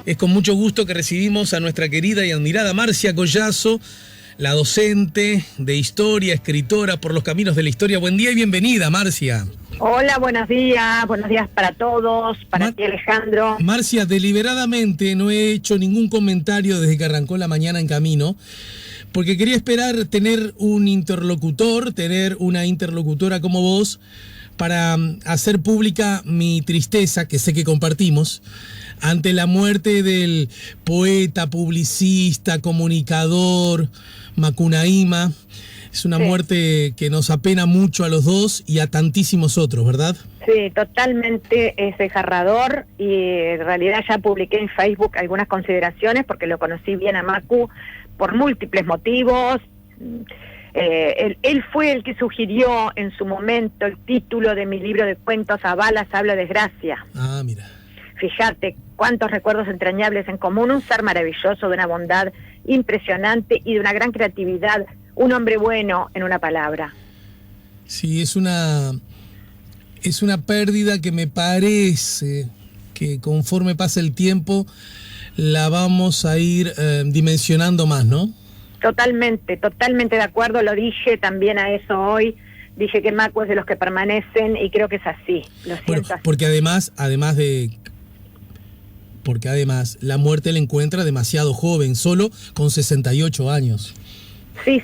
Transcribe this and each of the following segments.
Es con mucho gusto que recibimos a nuestra querida y admirada Marcia Collazo, la docente de historia, escritora por los caminos de la historia. Buen día y bienvenida, Marcia. Hola, buenos días para todos, para ti, Alejandro. Marcia, deliberadamente no he hecho ningún comentario desde que arrancó la mañana en camino, porque quería esperar tener un interlocutor, tener una interlocutora como vos, para hacer pública mi tristeza, que sé que compartimos, ante la muerte del poeta, publicista, comunicador, Macunaíma. Es una muerte que nos apena mucho a los dos y a tantísimos otros, ¿verdad? Sí, totalmente es desgarrador, y en realidad ya publiqué en Facebook algunas consideraciones porque lo conocí bien a Macu por múltiples motivos. Él fue el que sugirió en su momento el título de mi libro de cuentos A balas habla desgracia. Ah, mira. Fíjate cuántos recuerdos entrañables en común, un ser maravilloso, de una bondad impresionante y de una gran creatividad, un hombre bueno, en una palabra. Sí, es una pérdida que me parece que conforme pasa el tiempo la vamos a ir dimensionando más, ¿no? Totalmente de acuerdo, lo dije también a eso hoy. Dije que Macu es de los que permanecen y creo que es así. Lo siento así. Porque además la muerte le encuentra demasiado joven, solo con 68 años. Sí,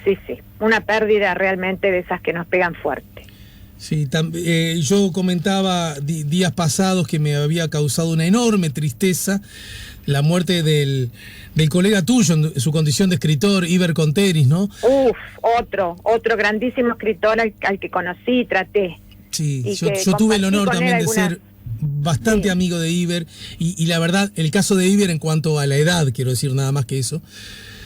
una pérdida realmente de esas que nos pegan fuerte. Sí, yo comentaba días pasados que me había causado una enorme tristeza la muerte del colega tuyo en su condición de escritor, Iber Conteris, ¿no? Otro grandísimo escritor al que conocí y traté. Sí, yo tuve el honor también de ser bastante amigo de Iber, y la verdad, el caso de Iber en cuanto a la edad, quiero decir nada más que eso,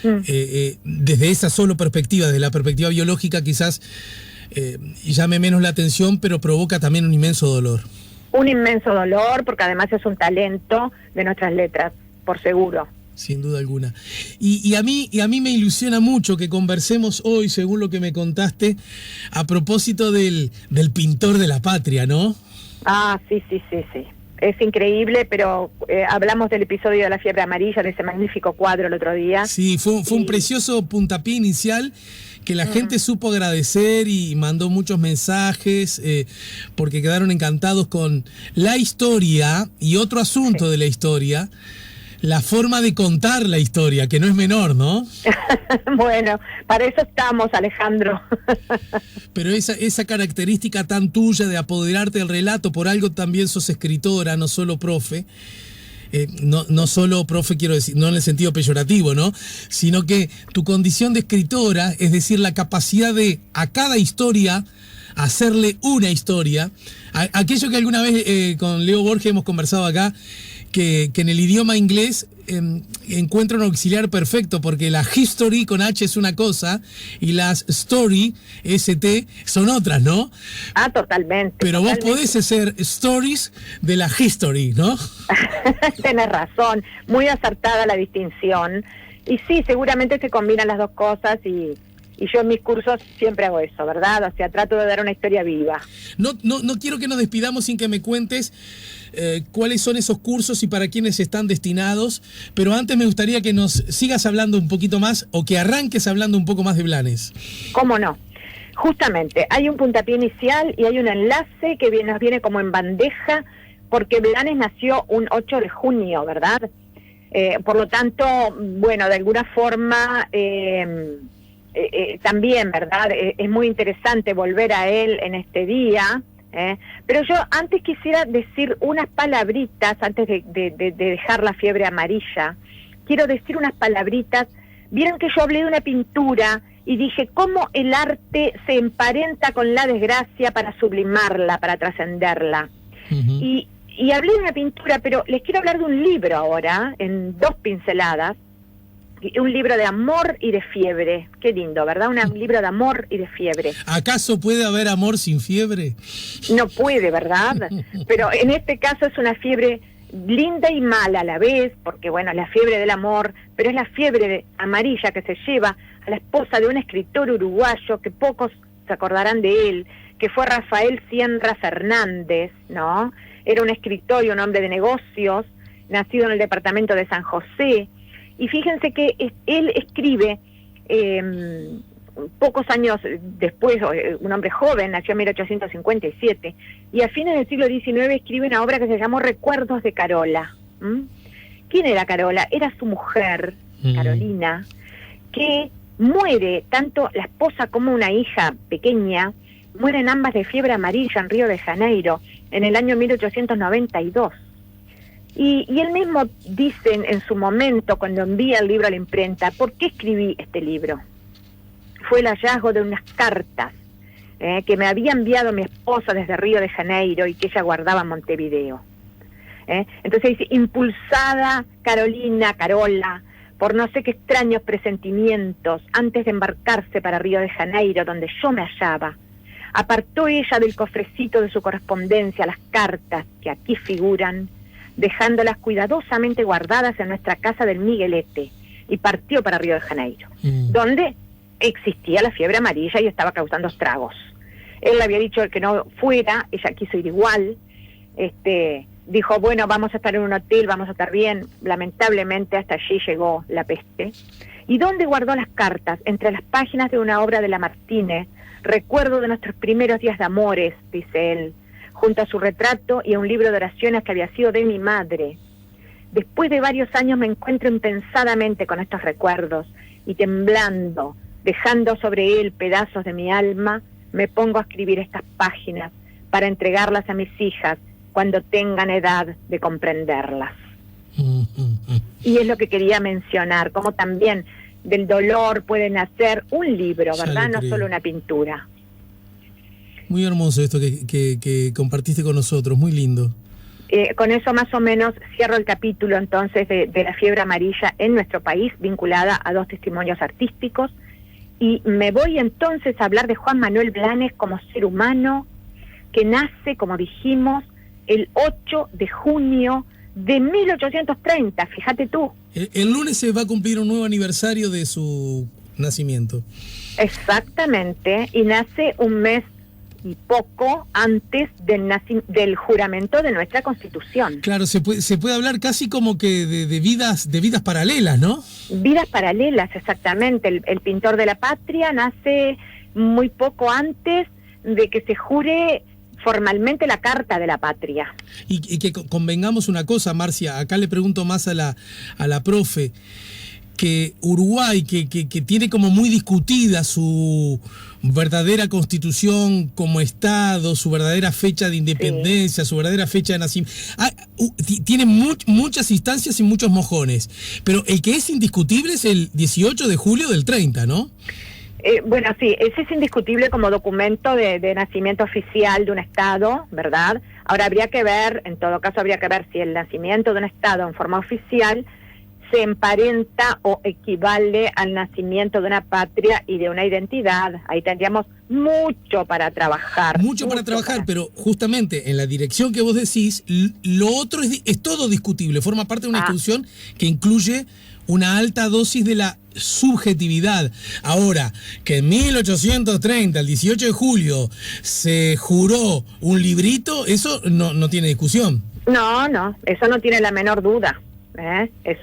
desde esa solo perspectiva, desde la perspectiva biológica quizás llame menos la atención, pero provoca también un inmenso dolor. Un inmenso dolor, porque además es un talento de nuestras letras, por seguro. Sin duda alguna. Y a mí me ilusiona mucho que conversemos hoy, según lo que me contaste, a propósito del pintor de la patria, ¿no? Ah, sí. Es increíble, pero hablamos del episodio de la fiebre amarilla, de ese magnífico cuadro el otro día. Sí, fue un precioso puntapié inicial que la gente supo agradecer y mandó muchos mensajes porque quedaron encantados con la historia y otro asunto de la historia, la forma de contar la historia, que no es menor, ¿no? Bueno, para eso estamos, Alejandro. Pero esa característica tan tuya de apoderarte del relato, por algo también sos escritora, no solo profe. No solo profe, quiero decir, no en el sentido peyorativo, ¿no? Sino que tu condición de escritora, es decir, la capacidad de a cada historia hacerle una historia. Aquello que alguna vez con Leo Borges hemos conversado acá, que en el idioma inglés encuentra un auxiliar perfecto, porque la history con H es una cosa y las story, ST, son otras, ¿no? Ah, totalmente. Pero vos podés hacer stories de la history, ¿no? Tenés razón, muy acertada la distinción. Y sí, seguramente se combinan las dos cosas, y yo en mis cursos siempre hago eso, ¿verdad? O sea, trato de dar una historia viva. No quiero que nos despidamos sin que me cuentes cuáles son esos cursos y para quiénes están destinados, pero antes me gustaría que nos sigas hablando un poquito más, o que arranques hablando un poco más de Blanes. ¿Cómo no? Justamente, hay un puntapié inicial y hay un enlace que nos viene como en bandeja, porque Blanes nació un 8 de junio, ¿verdad? Por lo tanto, bueno, de alguna forma también, ¿verdad? Es muy interesante volver a él en este día. Pero yo antes quisiera decir unas palabritas, antes de dejar la fiebre amarilla. Quiero decir unas palabritas. Vieron que yo hablé de una pintura y dije cómo el arte se emparenta con la desgracia para sublimarla, para trascenderla. Y hablé de una pintura, pero les quiero hablar de un libro ahora, en 2 pinceladas. Un libro de amor y de fiebre. Qué lindo, ¿verdad? Un libro de amor y de fiebre. ¿Acaso puede haber amor sin fiebre? No puede, ¿verdad? Pero en este caso es una fiebre linda y mala a la vez, porque bueno, es la fiebre del amor, pero es la fiebre amarilla que se lleva a la esposa de un escritor uruguayo que pocos se acordarán de él, que fue Rafael Sienra Fernández, ¿no? Era un escritor y un hombre de negocios, nacido en el departamento de San José. Y fíjense que él escribe pocos años después, un hombre joven, nació en 1857, y a fines del siglo XIX escribe una obra que se llamó Recuerdos de Carola. ¿Quién era Carola? Era su mujer, Carolina, que muere, tanto la esposa como una hija pequeña, mueren ambas de fiebre amarilla en Río de Janeiro, en el año 1892. Y él mismo dice en su momento, cuando envía el libro a la imprenta, ¿por qué escribí este libro? Fue el hallazgo de unas cartas que me había enviado mi esposa desde Río de Janeiro y que ella guardaba en Montevideo. Entonces dice, impulsada Carola, por no sé qué extraños presentimientos, antes de embarcarse para Río de Janeiro, donde yo me hallaba, apartó ella del cofrecito de su correspondencia las cartas que aquí figuran, dejándolas cuidadosamente guardadas en nuestra casa del Miguelete, y partió para Río de Janeiro, donde existía la fiebre amarilla y estaba causando estragos. Él le había dicho que no fuera, ella quiso ir igual, dijo, bueno, vamos a estar en un hotel, vamos a estar bien. Lamentablemente hasta allí llegó la peste. ¿Y dónde guardó las cartas? Entre las páginas de una obra de Lamartine, recuerdo de nuestros primeros días de amores, dice él, junto a su retrato y a un libro de oraciones que había sido de mi madre. Después de varios años me encuentro impensadamente con estos recuerdos, y temblando, dejando sobre él pedazos de mi alma, me pongo a escribir estas páginas para entregarlas a mis hijas cuando tengan edad de comprenderlas. Y es lo que quería mencionar, como también del dolor puede nacer un libro, ¿verdad? No solo una pintura. Muy hermoso esto que compartiste con nosotros, muy lindo. Con eso más o menos cierro el capítulo entonces de la fiebre amarilla en nuestro país, vinculada a dos testimonios artísticos, y me voy entonces a hablar de Juan Manuel Blanes como ser humano, que nace, como dijimos, el 8 de junio de 1830, fíjate tú. El lunes se va a cumplir un nuevo aniversario de su nacimiento. Exactamente, y nace un mes y poco antes del juramento de nuestra Constitución. Claro, se puede hablar casi como que de vidas paralelas, ¿no? Vidas paralelas, exactamente. El pintor de la patria nace muy poco antes de que se jure formalmente la Carta de la Patria. Y que convengamos una cosa, Marcia, acá le pregunto más a la profe, que Uruguay, que tiene como muy discutida su verdadera constitución como Estado, su verdadera fecha de independencia, sí, su verdadera fecha de nacimiento, tiene muchas instancias y muchos mojones, pero el que es indiscutible es el 18 de julio del 30, ¿no? Bueno, sí, ese es indiscutible como documento de nacimiento oficial de un Estado, ¿verdad? Ahora habría que ver, en todo caso habría que ver si el nacimiento de un Estado en forma oficial se emparenta o equivale al nacimiento de una patria y de una identidad. Ahí tendríamos mucho para trabajar. Mucho para trabajar, pero justamente en la dirección que vos decís, lo otro es todo discutible, forma parte de una discusión que incluye una alta dosis de la subjetividad. Ahora, que en 1830, el 18 de julio, se juró un librito, eso no tiene discusión. No, eso no tiene la menor duda. Es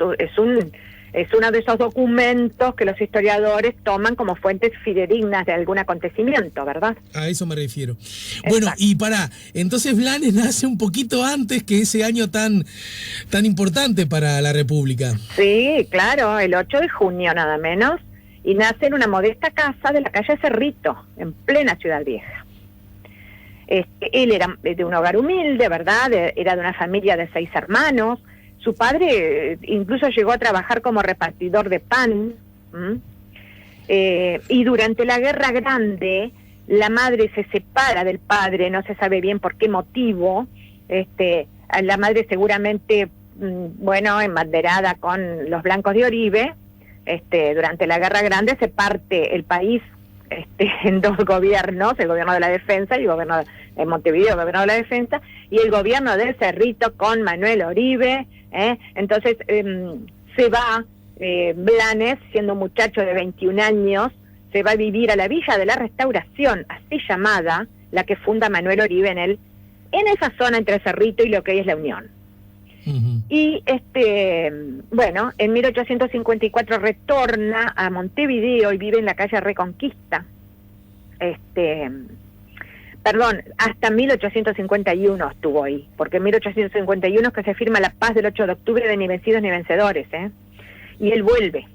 uno de esos documentos que los historiadores toman como fuentes fidedignas de algún acontecimiento, ¿verdad? A eso me refiero. Exacto. Bueno, y entonces Blanes nace un poquito antes que ese año tan importante para la República. Sí, claro, el 8 de junio nada menos, y nace en una modesta casa de la calle Cerrito, en plena Ciudad Vieja. Él era de un hogar humilde, ¿verdad? Era de una familia de 6 hermanos. Su padre incluso llegó a trabajar como repartidor de pan. Y durante la Guerra Grande, la madre se separa del padre, no se sabe bien por qué motivo. La madre seguramente, embanderada con los blancos de Oribe, durante la Guerra Grande se parte el país en dos gobiernos, el gobierno de la defensa y el gobierno de Montevideo, el gobierno de la defensa, y el gobierno del Cerrito con Manuel Oribe. Entonces se va Blanes, siendo un muchacho de 21 años, se va a vivir a la Villa de la Restauración, así llamada, la que funda Manuel Oribe en esa zona entre Cerrito y lo que hoy es La Unión. Y bueno, en 1854 retorna a Montevideo y vive en la calle Reconquista. Perdón, hasta 1851 estuvo ahí, porque en 1851 es que se firma la paz del 8 de octubre de Ni vencidos ni vencedores, y él vuelve.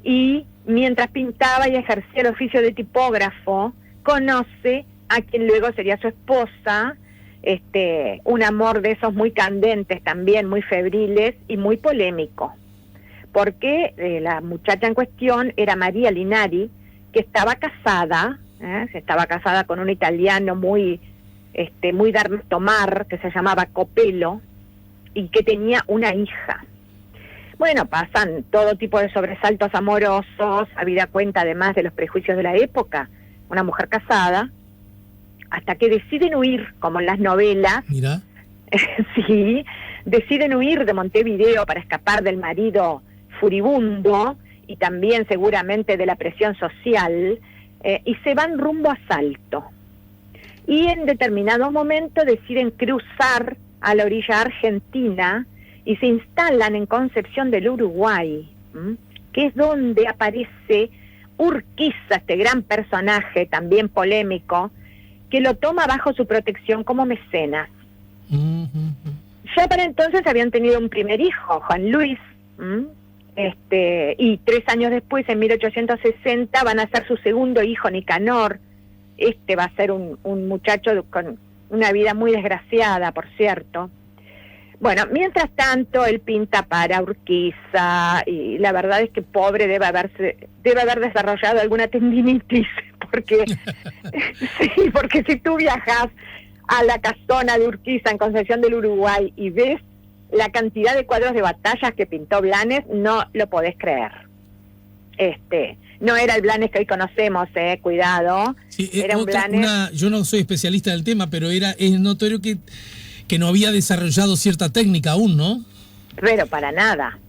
Y mientras pintaba y ejercía el oficio de tipógrafo, conoce a quien luego sería su esposa, un amor de esos muy candentes también, muy febriles y muy polémico, porque la muchacha en cuestión era María Linari, que estaba casada, estaba casada con un italiano muy dar tomar, que se llamaba Copelo, y que tenía una hija. Bueno, pasan todo tipo de sobresaltos amorosos, habida cuenta además de los prejuicios de la época, una mujer casada, hasta que deciden huir, como en las novelas. Mira. Sí, deciden huir de Montevideo para escapar del marido furibundo y también seguramente de la presión social, y se van rumbo a Salto. Y en determinado momento deciden cruzar a la orilla argentina y se instalan en Concepción del Uruguay, que es donde aparece Urquiza, este gran personaje también polémico, que lo toma bajo su protección como mecenas. Ya para entonces habían tenido un primer hijo, Juan Luis, y 3 años después, en 1860, van a ser su segundo hijo, Nicanor. Va a ser un muchacho con una vida muy desgraciada, por cierto. Bueno, mientras tanto, él pinta para Urquiza, y la verdad es que pobre debe haber desarrollado alguna tendinitis, porque sí, porque si tú viajas a la casona de Urquiza en Concepción del Uruguay y ves la cantidad de cuadros de batallas que pintó Blanes, no lo podés creer. No era el Blanes que hoy conocemos, cuidado. Sí, era un Blanes... yo no soy especialista del tema, pero es notorio que no había desarrollado cierta técnica aún, ¿no? Pero para nada.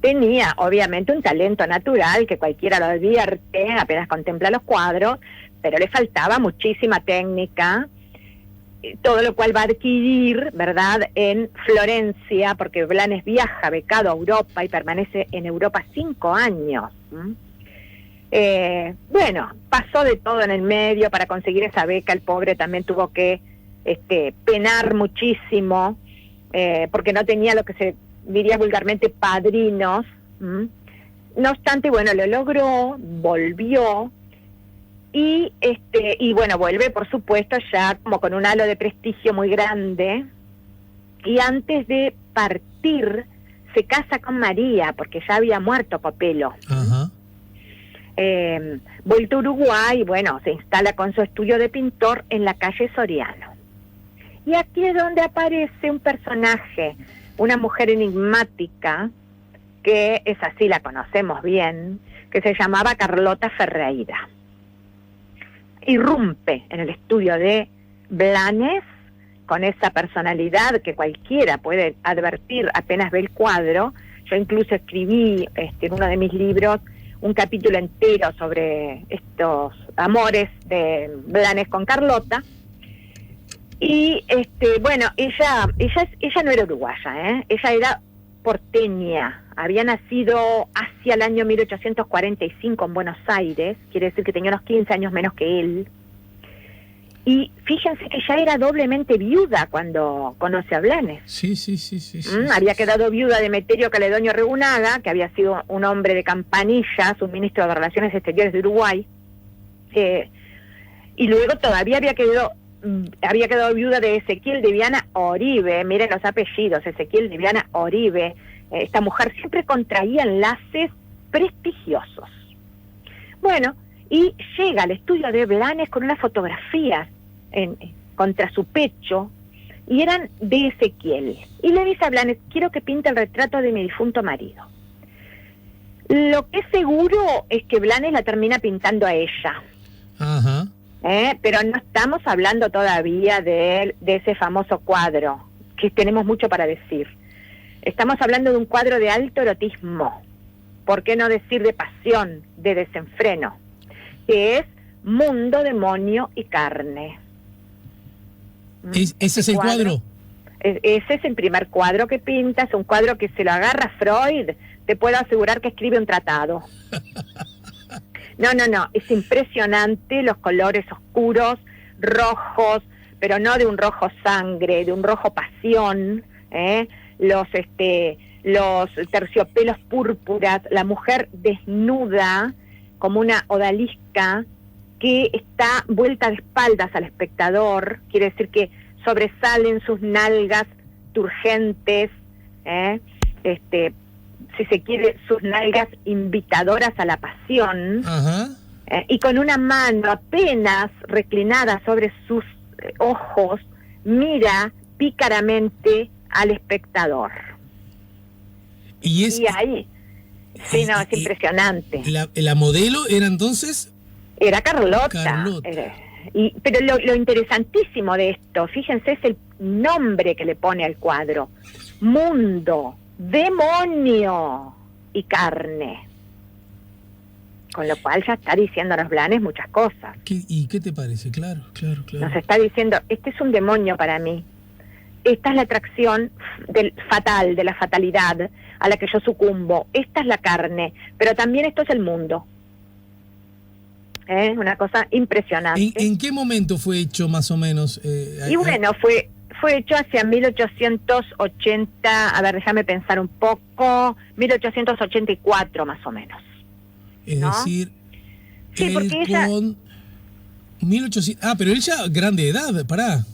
Tenía, obviamente, un talento natural que cualquiera lo advierte apenas contempla los cuadros, pero le faltaba muchísima técnica, todo lo cual va a adquirir, ¿verdad?, en Florencia, porque Blanes viaja becado a Europa y permanece en Europa 5 años. Bueno, pasó de todo en el medio para conseguir esa beca. El pobre también tuvo que penar muchísimo, porque no tenía lo que se diría vulgarmente padrinos. No obstante, bueno, lo logró, volvió, y bueno, vuelve por supuesto ya como con un halo de prestigio muy grande, y antes de partir se casa con María, porque ya había muerto Copelo. Ajá. Vuelto a Uruguay, bueno, se instala con su estudio de pintor en la calle Soriano. Y aquí es donde aparece un personaje, una mujer enigmática, que es así, la conocemos bien, que se llamaba Carlota Ferreira. Irrumpe en el estudio de Blanes con esa personalidad que cualquiera puede advertir apenas ve el cuadro. Yo incluso escribí en uno de mis libros un capítulo entero sobre estos amores de Blanes con Carlota. Y bueno, ella no era uruguaya, ella era porteña, había nacido hacia el año 1845 en Buenos Aires, quiere decir que tenía unos 15 años menos que él. Y fíjense que ya era doblemente viuda cuando conoce a Blanes. Sí. Había quedado viuda de Meterio Caledonio Regunaga, que había sido un hombre de Campanilla, su ministro de Relaciones Exteriores de Uruguay, y luego todavía había quedado viuda de Ezequiel de Viana Oribe. Miren los apellidos, Ezequiel de Viana Oribe. Esta mujer siempre contraía enlaces prestigiosos. Bueno, y llega al estudio de Blanes con unas fotografías contra su pecho, y eran de Ezequiel. Y le dice a Blanes: quiero que pinte el retrato de mi difunto marido. Lo que es seguro es que Blanes la termina pintando a ella. Ajá. Pero no estamos hablando todavía de ese famoso cuadro, que tenemos mucho para decir. Estamos hablando de un cuadro de alto erotismo, ¿por qué no decir de pasión, de desenfreno? Que es Mundo, Demonio y Carne. ¿Ese es el cuadro? Ese es el primer cuadro que pinta, es un cuadro que se lo agarra Freud, te puedo asegurar que escribe un tratado. No, es impresionante los colores oscuros, rojos, pero no de un rojo sangre, de un rojo pasión, los terciopelos púrpuras, la mujer desnuda como una odalisca que está vuelta de espaldas al espectador, quiere decir que sobresalen sus nalgas turgentes, si se quiere, sus nalgas invitadoras a la pasión, y con una mano apenas reclinada sobre sus ojos, mira pícaramente al espectador. Y ahí, es impresionante. ¿La modelo era entonces? Era Carlota. Pero lo interesantísimo de esto, fíjense, es el nombre que le pone al cuadro: mundo, demonio y carne. Con lo cual ya está diciendo a los Blanes muchas cosas. ¿Y qué te parece? Claro. Nos está diciendo, este es un demonio para mí. Esta es la atracción fatal, de la fatalidad a la que yo sucumbo. Esta es la carne, pero también esto es el mundo. Una cosa impresionante. ¿En qué momento fue hecho más o menos? Y bueno, fue hecho hacia 1880, a ver, déjame pensar un poco, 1884 más o menos. Es decir, sí, porque ella... con 1800... pero él ya grande de edad, pará.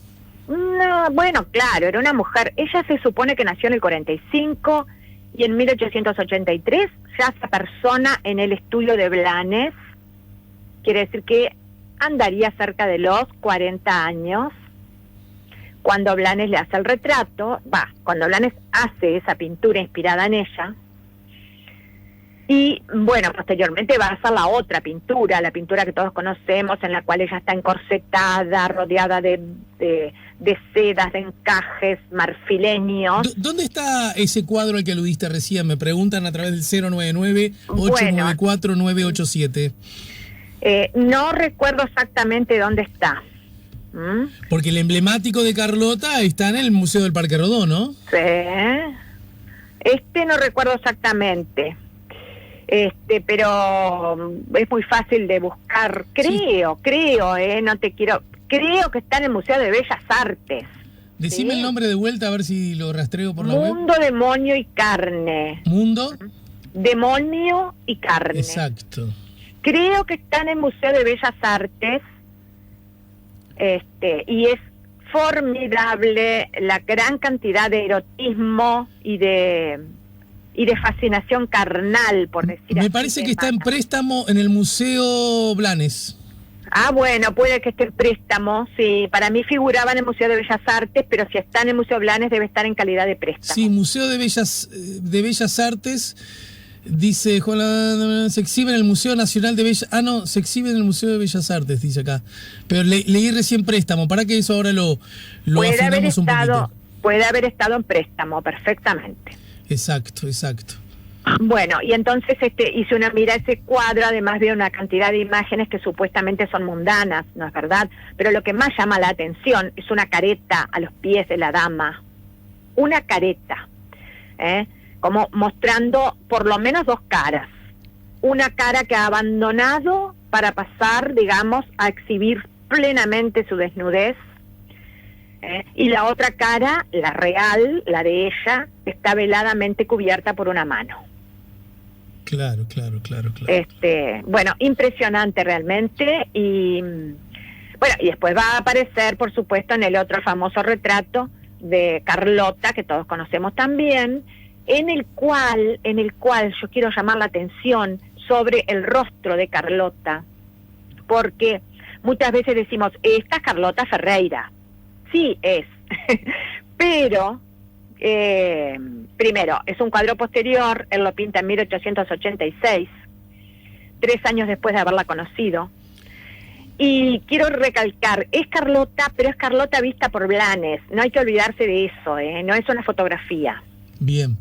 No, bueno, claro, era una mujer. Ella se supone que nació en el 45 y en 1883 ya se persona en el estudio de Blanes. Quiere decir que andaría cerca de los 40 años cuando Blanes le hace el retrato, cuando Blanes hace esa pintura inspirada en ella. Y bueno, posteriormente va a hacer la otra pintura, la pintura que todos conocemos, en la cual ella está encorsetada, rodeada de sedas, de encajes marfileños. ¿Dónde está ese cuadro al que aludiste recién? Me preguntan a través del 099-894-987. No recuerdo exactamente dónde está. Porque el emblemático de Carlota está en el Museo del Parque Rodó, ¿no? Sí. No recuerdo exactamente. Pero es muy fácil de buscar. Creo, no te quiero... Creo que está en el Museo de Bellas Artes. Decime el nombre de vuelta a ver si lo rastreo por la web. Mundo, demonio y carne. ¿Mundo? Demonio y carne. Exacto. Creo que está en el Museo de Bellas Artes. Y es formidable la gran cantidad de erotismo y de fascinación carnal, por decir así. Me parece que está en préstamo en el Museo Blanes. Bueno, puede que esté en préstamo, sí. Para mí figuraba en el Museo de Bellas Artes, pero si está en el Museo Blanes debe estar en calidad de préstamo. Sí, Museo de Bellas Artes, dice Juan, se exhibe en el Museo Nacional de Bellas... se exhibe en el Museo de Bellas Artes, dice acá. Pero leí recién préstamo, para que eso ahora lo afinamos un poquito. Puede haber estado en préstamo, perfectamente. Exacto. Bueno, y entonces y si uno mira ese cuadro, además ve una cantidad de imágenes que supuestamente son mundanas, ¿no es verdad? Pero lo que más llama la atención es una careta a los pies de la dama. Una careta, como mostrando por lo menos dos caras. Una cara que ha abandonado para pasar, digamos, a exhibir plenamente su desnudez. Y la otra cara, la real, la de ella, está veladamente cubierta por una mano. Claro. Bueno, impresionante realmente. Y bueno, y después va a aparecer, por supuesto, en el otro famoso retrato de Carlota, que todos conocemos también, en el cual yo quiero llamar la atención sobre el rostro de Carlota, porque muchas veces decimos, esta es Carlota Ferreira. Sí es, pero primero, es un cuadro posterior, él lo pinta en 1886, 3 años después de haberla conocido, y quiero recalcar, es Carlota, pero es Carlota vista por Blanes, no hay que olvidarse de eso, no es una fotografía. Bien.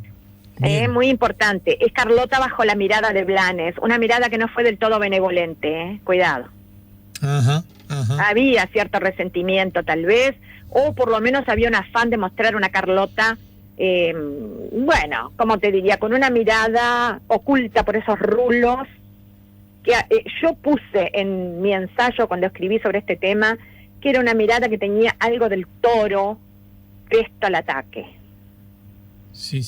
Muy importante, es Carlota bajo la mirada de Blanes, una mirada que no fue del todo benevolente, cuidado. Ajá. Había cierto resentimiento tal vez, o por lo menos había un afán de mostrar una Carlota, bueno, como te diría, con una mirada oculta por esos rulos, que yo puse en mi ensayo cuando escribí sobre este tema, que era una mirada que tenía algo del toro presto al ataque. Sí.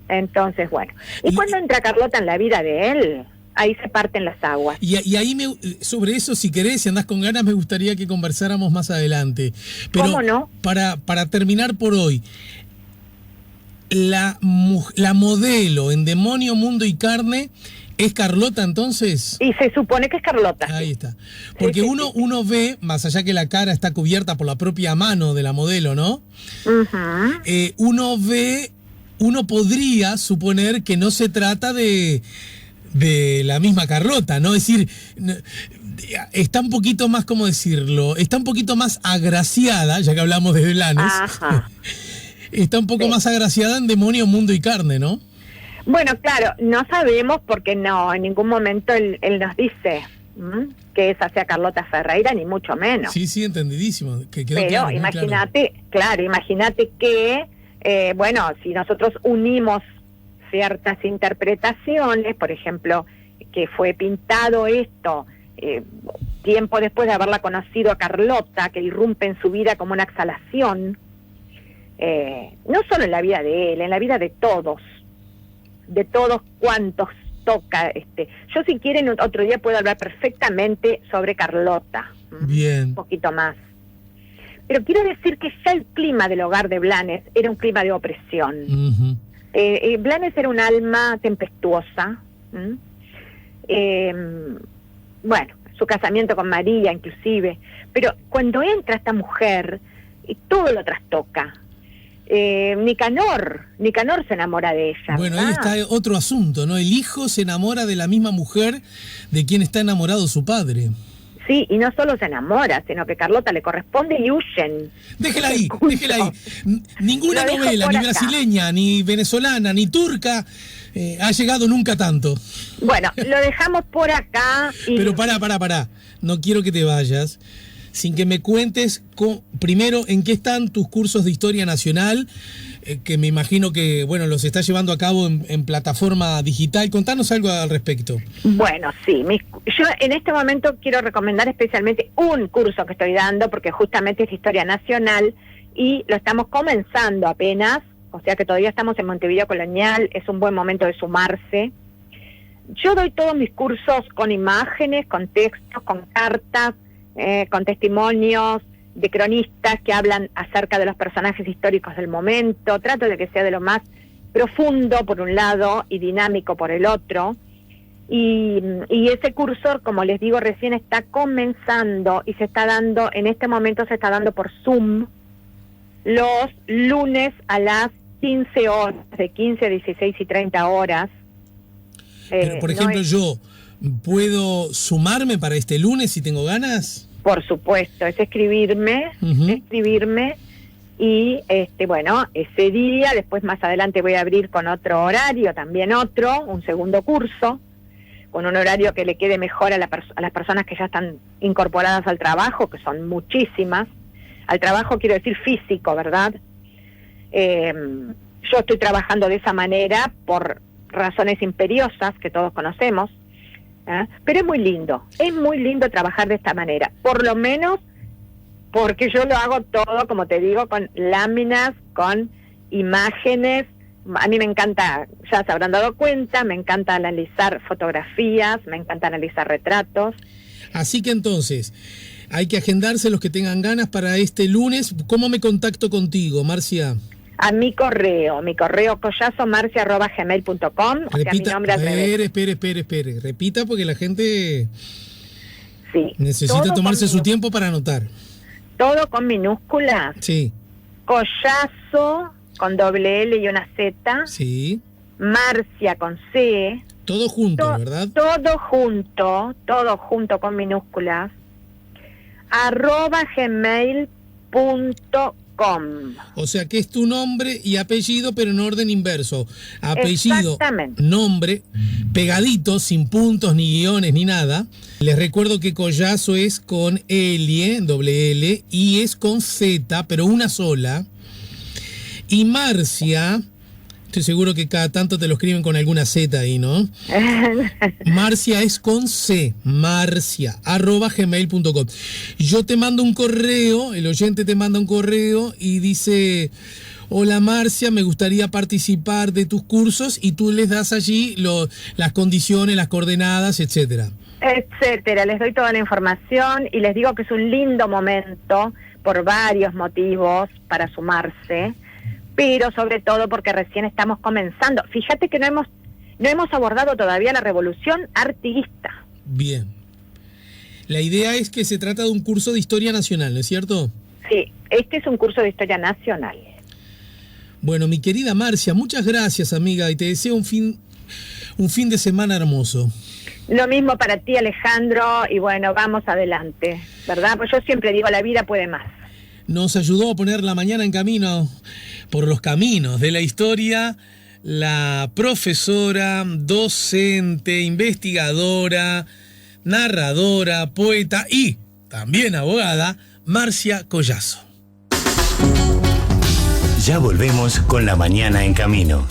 Entonces, bueno. Y cuando entra Carlota en la vida de él, ahí se parten las aguas. Y ahí sobre eso, si querés, si andás con ganas, me gustaría que conversáramos más adelante. Pero ¿cómo no? Para terminar por hoy, la modelo en Demonio, Mundo y Carne, ¿es Carlota entonces? Y se supone que es Carlota. Ahí sí. está. Porque uno ve, más allá que la cara está cubierta por la propia mano de la modelo, ¿no? Uno podría suponer que no se trata de la misma Carlota, ¿no? Es decir, está un poquito más, ¿cómo decirlo? Está un poquito más agraciada, ya que hablamos de Blanes. Ajá. Está un poco más agraciada en Demonio, Mundo y Carne, ¿no? Bueno, claro, no sabemos porque no, en ningún momento él nos dice que esa sea Carlota Ferreira, ni mucho menos. Sí, entendidísimo. Pero imagínate, claro, imagínate que, bueno, si nosotros unimos ciertas interpretaciones, por ejemplo, que fue pintado esto tiempo después de haberla conocido a Carlota, que irrumpe en su vida como una exhalación, no solo en la vida de él, en la vida de todos cuantos toca. Yo si quieren otro día puedo hablar perfectamente sobre Carlota. Bien. Un poquito más. Pero quiero decir que ya el clima del hogar de Blanes era un clima de opresión. Uh-huh. Blanes era un alma tempestuosa. Bueno, su casamiento con María inclusive. Pero cuando entra esta mujer, todo lo trastoca. Nicanor se enamora de ella. Bueno, ¿verdad? ahí está otro asunto, ¿no? El hijo se enamora de la misma mujer de quien está enamorado su padre. Sí, y no solo se enamora, sino que Carlota le corresponde y huyen. Déjela ahí. Ninguna novela, ni brasileña, ni venezolana, ni turca, ha llegado nunca tanto. Bueno, lo dejamos por acá. Pero pará. No quiero que te vayas sin que me cuentes primero en qué están tus cursos de Historia Nacional, que me imagino que, bueno, los estás llevando a cabo en plataforma digital. Contanos algo al respecto. Bueno, sí. Yo en este momento quiero recomendar especialmente un curso que estoy dando, porque justamente es Historia Nacional, y lo estamos comenzando apenas, o sea que todavía estamos en Montevideo Colonial, es un buen momento de sumarse. Yo doy todos mis cursos con imágenes, con textos, con cartas, con testimonios de cronistas que hablan acerca de los personajes históricos del momento. Trato de que sea de lo más profundo por un lado y dinámico por el otro. Y ese curso, como les digo, recién está comenzando y se está dando, en este momento se está dando por Zoom los lunes a las 15 horas, de 15 a 16 y 30 horas. Pero, por ejemplo, yo ¿puedo sumarme para este lunes si tengo ganas? Por supuesto, es escribirme y bueno, ese día, después más adelante voy a abrir con otro horario, también un segundo curso, con un horario que le quede mejor a las personas que ya están incorporadas al trabajo, que son muchísimas. Al trabajo quiero decir físico, ¿verdad? Yo estoy trabajando de esa manera por razones imperiosas que todos conocemos, pero es muy lindo trabajar de esta manera, por lo menos porque yo lo hago todo, como te digo, con láminas, con imágenes. A mí me encanta, ya se habrán dado cuenta, me encanta analizar fotografías, me encanta analizar retratos. Así que entonces, hay que agendarse los que tengan ganas para este lunes. ¿Cómo me contacto contigo, Marcia? A mi correo collazomarcia@gmail.com. Repita, espere. Repita porque la gente necesita tomarse su tiempo para anotar. Todo con minúsculas. Sí. Collazo con doble L y una Z. Sí. Marcia con C. Todo junto, ¿verdad? Todo junto con minúsculas. @gmail.com. O sea que es tu nombre y apellido, pero en orden inverso. Apellido, nombre, pegadito, sin puntos, ni guiones, ni nada. Les recuerdo que Collazo es con L, doble L, y es con Z, pero una sola. Y Marcia, estoy seguro que cada tanto te lo escriben con alguna Z ahí, ¿no? Marcia es con C, marcia, @gmail.com. Yo te mando un correo, el oyente te manda un correo y dice: hola Marcia, me gustaría participar de tus cursos, y tú les das allí las condiciones, las coordenadas, etcétera. Etcétera, les doy toda la información y les digo que es un lindo momento por varios motivos para sumarse, pero sobre todo porque recién estamos comenzando. Fíjate que no hemos abordado todavía la revolución artiguista. Bien. La idea es que se trata de un curso de historia nacional, ¿no es cierto? Sí, este es un curso de historia nacional. Bueno, mi querida Marcia, muchas gracias, amiga, y te deseo un fin de semana hermoso. Lo mismo para ti, Alejandro, y bueno, vamos adelante, ¿verdad? Pues yo siempre digo, la vida puede más. Nos ayudó a poner la mañana en camino, por los caminos de la historia, la profesora, docente, investigadora, narradora, poeta y también abogada, Marcia Collazo. Ya volvemos con La Mañana en Camino.